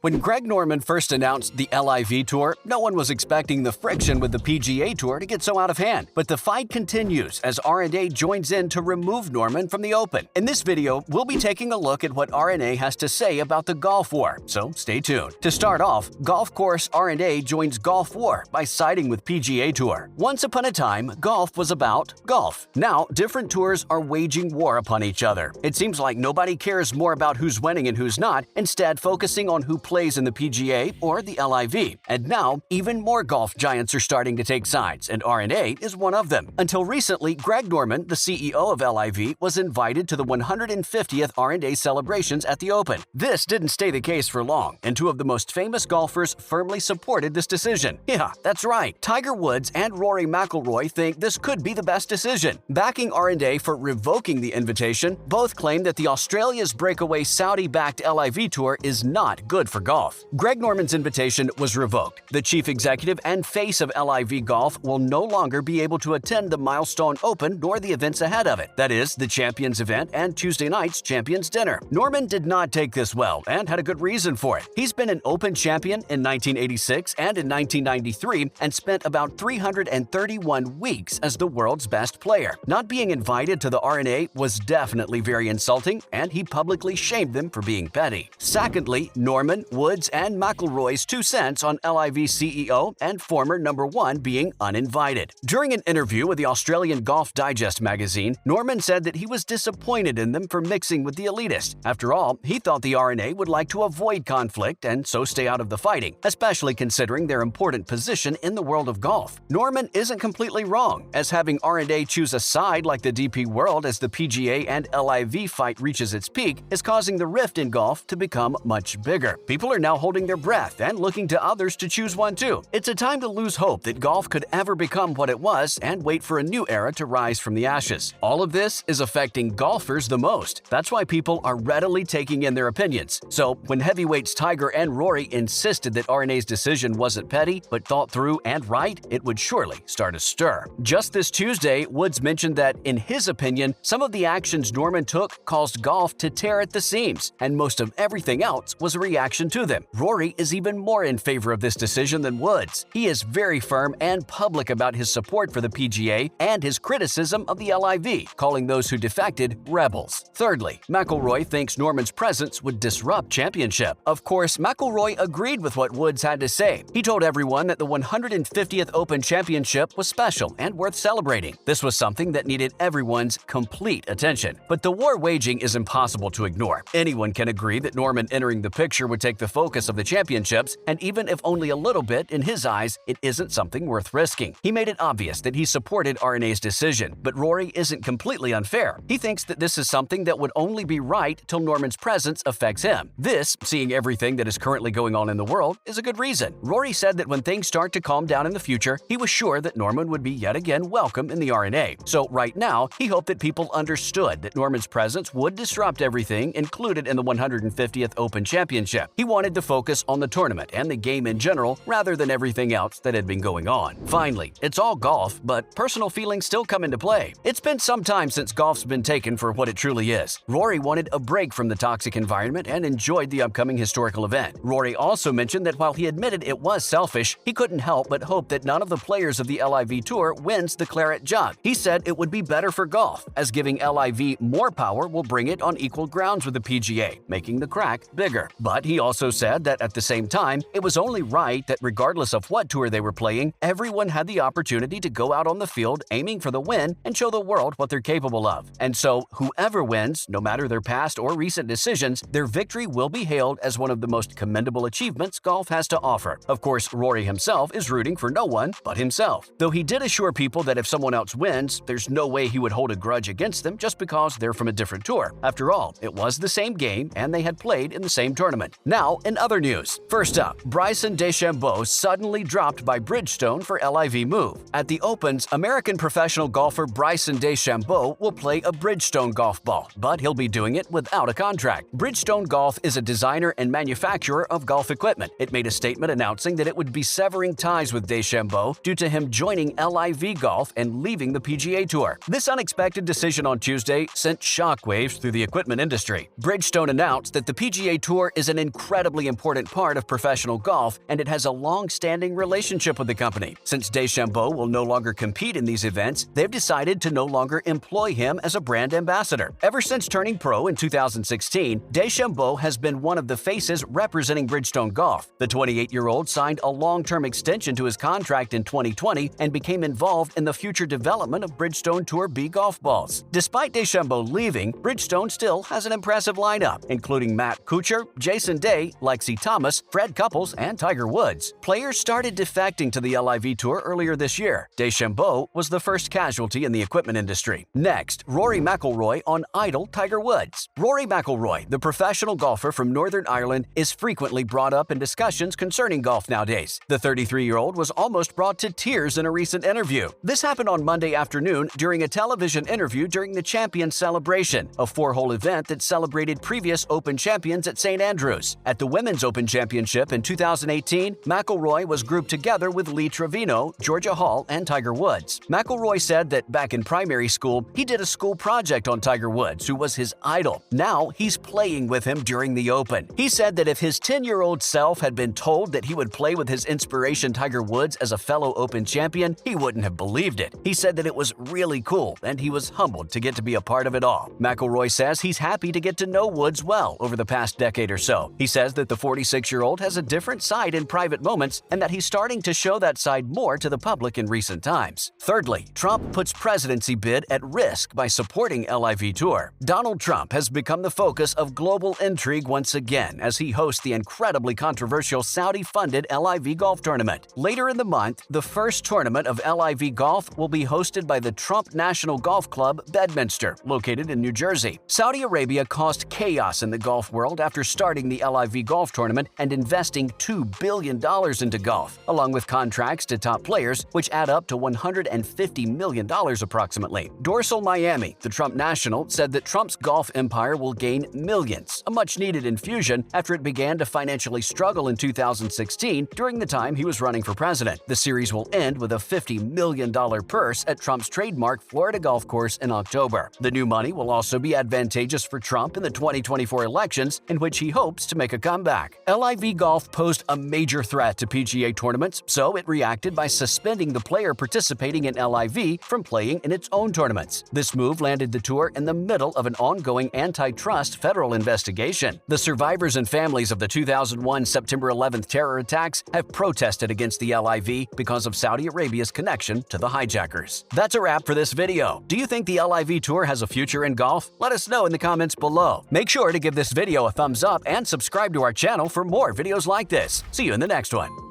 When Greg Norman first announced the LIV Tour, no one was expecting the friction with the PGA Tour to get so out of hand. But the fight continues as R&A joins in to remove Norman from the Open. In this video, we'll be taking a look at what R&A has to say about the golf war, so stay tuned. To start off, golf course R&A joins golf war by siding with PGA Tour. Once upon a time, golf was about golf. Now, different tours are waging war upon each other. It seems like nobody cares more about who's winning and who's not, instead focusing on who plays in the PGA or the LIV. And now, even more golf giants are starting to take sides, and R&A is one of them. Until recently, Greg Norman, the CEO of LIV, was invited to the 150th R&A celebrations at the Open. This didn't stay the case for long, and two of the most famous golfers firmly supported this decision. Yeah, that's right. Tiger Woods and Rory McIlroy think this could be the best decision. Backing R&A for revoking the invitation, both claim that the Australia's breakaway Saudi-backed LIV Tour is not good for golf. Greg Norman's invitation was revoked. The chief executive and face of LIV Golf will no longer be able to attend the Milestone Open nor the events ahead of it, that is, the Champions event and Tuesday night's Champions dinner. Norman did not take this well and had a good reason for it. He's been an Open champion in 1986 and in 1993 and spent about 331 weeks as the world's best player. Not being invited to the R&A was definitely very insulting, and he publicly shamed them for being petty. Secondly, Norman, Woods, and McIlroy's 2 cents on LIV CEO and former #1 being uninvited. During an interview with the Australian Golf Digest magazine, Norman said that he was disappointed in them for mixing with the elitist. After all, he thought the R&A would like to avoid conflict and so stay out of the fighting, especially considering their important position in the world of golf. Norman isn't completely wrong, as having R&A choose a side like the DP World as the PGA and LIV fight reaches its peak is causing the rift in golf to become much bigger. People are now holding their breath and looking to others to choose one too. It's a time to lose hope that golf could ever become what it was and wait for a new era to rise from the ashes. All of this is affecting golfers the most. That's why people are readily taking in their opinions. So, when heavyweights Tiger and Rory insisted that R&A's decision wasn't petty, but thought through and right, it would surely start a stir. Just this Tuesday, Woods mentioned that, in his opinion, some of the actions Norman took caused golf to tear at the seams, and most of everything else was a reaction to them. Rory is even more in favor of this decision than Woods. He is very firm and public about his support for the PGA and his criticism of the LIV, calling those who defected rebels. Thirdly, McIlroy thinks Norman's presence would disrupt championship. Of course, McIlroy agreed with what Woods had to say. He told everyone that the 150th Open Championship was special and worth celebrating. This was something that needed everyone's complete attention. But the war waging is impossible to ignore. Anyone can agree that Norman entering the picture would take the focus of the championships, and even if only a little bit, in his eyes, it isn't something worth risking. He made it obvious that he supported R&A's decision, but Rory isn't completely unfair. He thinks that this is something that would only be right till Norman's presence affects him. This, seeing everything that is currently going on in the world, is a good reason. Rory said that when things start to calm down in the future, he was sure that Norman would be yet again welcome in the R&A. So right now, he hoped that people understood that Norman's presence would disrupt everything included in the 150th Open Championship. He wanted to focus on the tournament and the game in general rather than everything else that had been going on. Finally, it's all golf, but personal feelings still come into play. It's been some time since golf's been taken for what it truly is. Rory wanted a break from the toxic environment and enjoyed the upcoming historical event. Rory also mentioned that while he admitted it was selfish, he couldn't help but hope that none of the players of the LIV Tour wins the Claret Jug. He said it would be better for golf, as giving LIV more power will bring it on equal grounds with the PGA, making the crack bigger. But he also said that at the same time, it was only right that regardless of what tour they were playing, everyone had the opportunity to go out on the field aiming for the win and show the world what they're capable of. And so, whoever wins, no matter their past or recent decisions, their victory will be hailed as one of the most commendable achievements golf has to offer. Of course, Rory himself is rooting for no one but himself, though he did assure people that if someone else wins, there's no way he would hold a grudge against them just because they're from a different tour. After all, it was the same game and they had played in the same tournament. Now, in other news. First up, Bryson DeChambeau suddenly dropped by Bridgestone for LIV move. At the Opens, American professional golfer Bryson DeChambeau will play a Bridgestone golf ball, but he'll be doing it without a contract. Bridgestone Golf is a designer and manufacturer of golf equipment. It made a statement announcing that it would be severing ties with DeChambeau due to him joining LIV Golf and leaving the PGA Tour. This unexpected decision on Tuesday sent shockwaves through the equipment industry. Bridgestone announced that the PGA Tour is an incredible incredibly important part of professional golf, and it has a long-standing relationship with the company. Since Deschambeau will no longer compete in these events, they've decided to no longer employ him as a brand ambassador. Ever since turning pro in 2016, Deschambeau has been one of the faces representing Bridgestone Golf. The 28-year-old signed a long-term extension to his contract in 2020 and became involved in the future development of Bridgestone Tour B golf balls. Despite Deschambeau leaving, Bridgestone still has an impressive lineup, including Matt Kuchar, Jason Day, Lexi Thomas, Fred Couples, and Tiger Woods. Players started defecting to the LIV Tour earlier this year. Deschambeau was the first casualty in the equipment industry. Next, Rory McIlroy on idle Tiger Woods. Rory McIlroy, the professional golfer from Northern Ireland, is frequently brought up in discussions concerning golf nowadays. The 33-year-old was almost brought to tears in a recent interview. This happened on Monday afternoon during a television interview during the Champions Celebration, a four-hole event that celebrated previous Open champions at St. Andrews. At the Women's Open Championship in 2018, McIlroy was grouped together with Lee Trevino, Georgia Hall, and Tiger Woods. McIlroy said that back in primary school, he did a school project on Tiger Woods, who was his idol. Now he's playing with him during the Open. He said that if his 10-year-old self had been told that he would play with his inspiration Tiger Woods as a fellow Open champion, he wouldn't have believed it. He said that it was really cool, and he was humbled to get to be a part of it all. McIlroy says he's happy to get to know Woods well over the past decade or so. He says that the 46-year-old has a different side in private moments and that he's starting to show that side more to the public in recent times. Thirdly, Trump puts presidency bid at risk by supporting LIV Tour. Donald Trump has become the focus of global intrigue once again as he hosts the incredibly controversial Saudi-funded LIV Golf Tournament. Later in the month, the first tournament of LIV Golf will be hosted by the Trump National Golf Club, Bedminster, located in New Jersey. Saudi Arabia caused chaos in the golf world after starting the LIV Golf Tournament and investing $2 billion into golf, along with contracts to top players, which add up to $150 million approximately. Dorsal Miami, the Trump National, said that Trump's golf empire will gain millions, a much-needed infusion after it began to financially struggle in 2016 during the time he was running for president. The series will end with a $50 million purse at Trump's trademark Florida golf course in October. The new money will also be advantageous for Trump in the 2024 elections, in which he hopes to make a comeback. LIV Golf posed a major threat to PGA tournaments, so it reacted by suspending the player participating in LIV from playing in its own tournaments. This move landed the tour in the middle of an ongoing antitrust federal investigation. The survivors and families of the 2001 September 11th terror attacks have protested against the LIV because of Saudi Arabia's connection to the hijackers. That's a wrap for this video. Do you think the LIV Tour has a future in golf? Let us know in the comments below. Make sure to give this video a thumbs up and subscribe to our channel for more videos like this. See you in the next one.